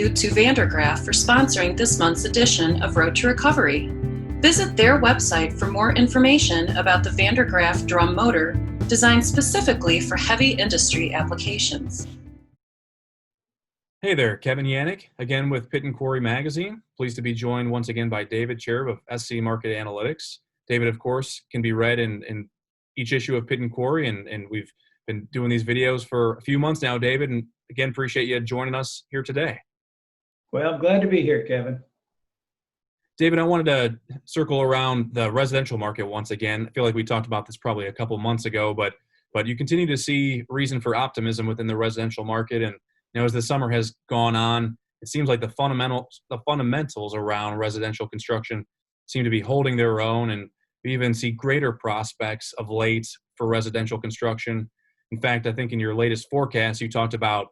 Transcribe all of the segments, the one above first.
you to Vandergraaf for sponsoring this month's edition of Road to Recovery. Visit their website for more information about the Vandergraaf drum motor designed specifically for heavy industry applications. Hey there, Kevin Yannick, again with Pit and Quarry Magazine. Pleased to be joined once again by David Chereb of SC Market Analytics. David, of course, can be read in each issue of Pit and Quarry, and we've been doing these videos for a few months now, David, and again, appreciate you joining us here today. Well, I'm glad to be here, Kevin. David, I wanted to circle around the residential market once again. I feel like we talked about this probably a couple months ago, but you continue to see reason for optimism within the residential market. And as the summer has gone on, it seems like the fundamentals around residential construction seem to be holding their own, and we even see greater prospects of late for residential construction. In fact, I think in your latest forecast, you talked about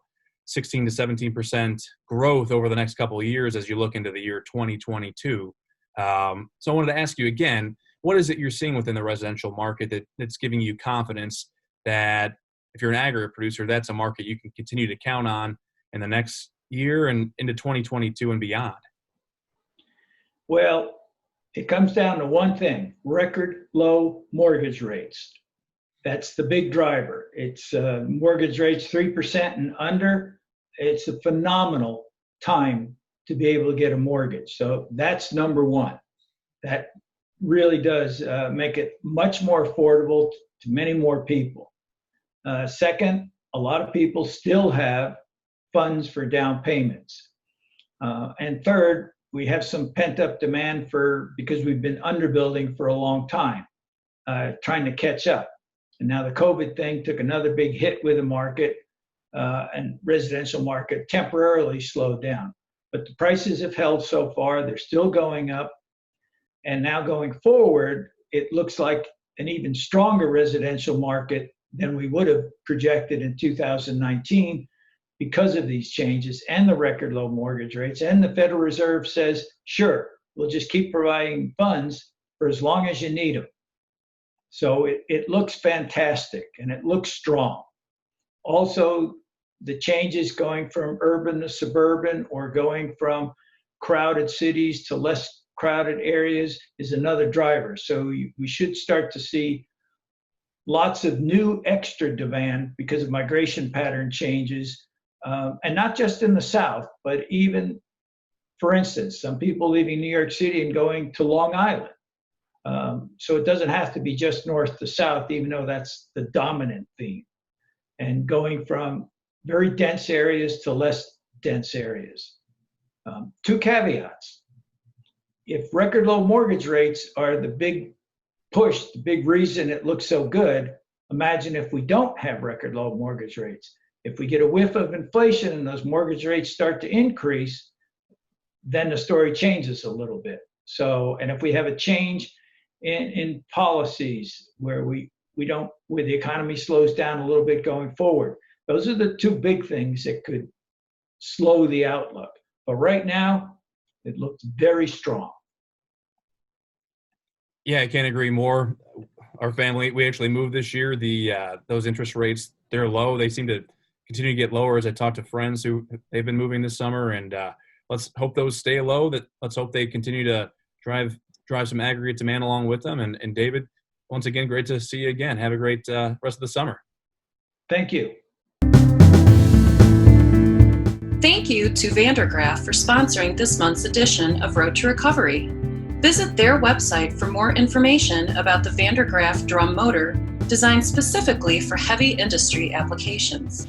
16 to 17% growth over the next couple of years as you look into the year 2022. So I wanted to ask you again, what is it you're seeing within the residential market that's giving you confidence that if you're an aggregate producer, that's a market you can continue to count on in the next year and into 2022 and beyond? Well, it comes down to one thing: record low mortgage rates. That's the big driver. It's mortgage rates 3% and under. It's a phenomenal time to be able to get a mortgage. So that's number one. That really does make it much more affordable to many more people. Second, a lot of people still have funds for down payments. And third, we have some pent-up demand because we've been underbuilding for a long time, trying to catch up. And now the COVID thing took another big hit with the market, and residential market temporarily slowed down. But the prices have held so far. They're still going up. And now going forward, it looks like an even stronger residential market than we would have projected in 2019 because of these changes and the record low mortgage rates. And the Federal Reserve says, sure, we'll just keep providing funds for as long as you need them. So it looks fantastic and it looks strong. Also, the changes going from urban to suburban or going from crowded cities to less crowded areas is another driver. So we should start to see lots of new extra demand because of migration pattern changes, and not just in the South, but even, for instance, some people leaving New York City and going to Long Island. So it doesn't have to be just north to south, even though that's the dominant theme, and going from very dense areas to less dense areas. Two caveats. If record low mortgage rates are the big push, the big reason it looks so good, imagine if we don't have record low mortgage rates. If we get a whiff of inflation and those mortgage rates start to increase, then the story changes a little bit. So, and if we have a change in policies where where the economy slows down a little bit going forward, those are the two big things that could slow the outlook. But right now, it looks very strong. Yeah, I can't agree more. Our family, we actually moved this year. Those interest rates, they're low. They seem to continue to get lower as I talk to friends who they've been moving this summer. And let's hope those stay low. Let's hope they continue to drive some aggregate demand along with them. And David, once again, great to see you again. Have a great rest of the summer. Thank you. Thank you to Vandergraaf for sponsoring this month's edition of Road to Recovery. Visit their website for more information about the Vandergraaf drum motor designed specifically for heavy industry applications.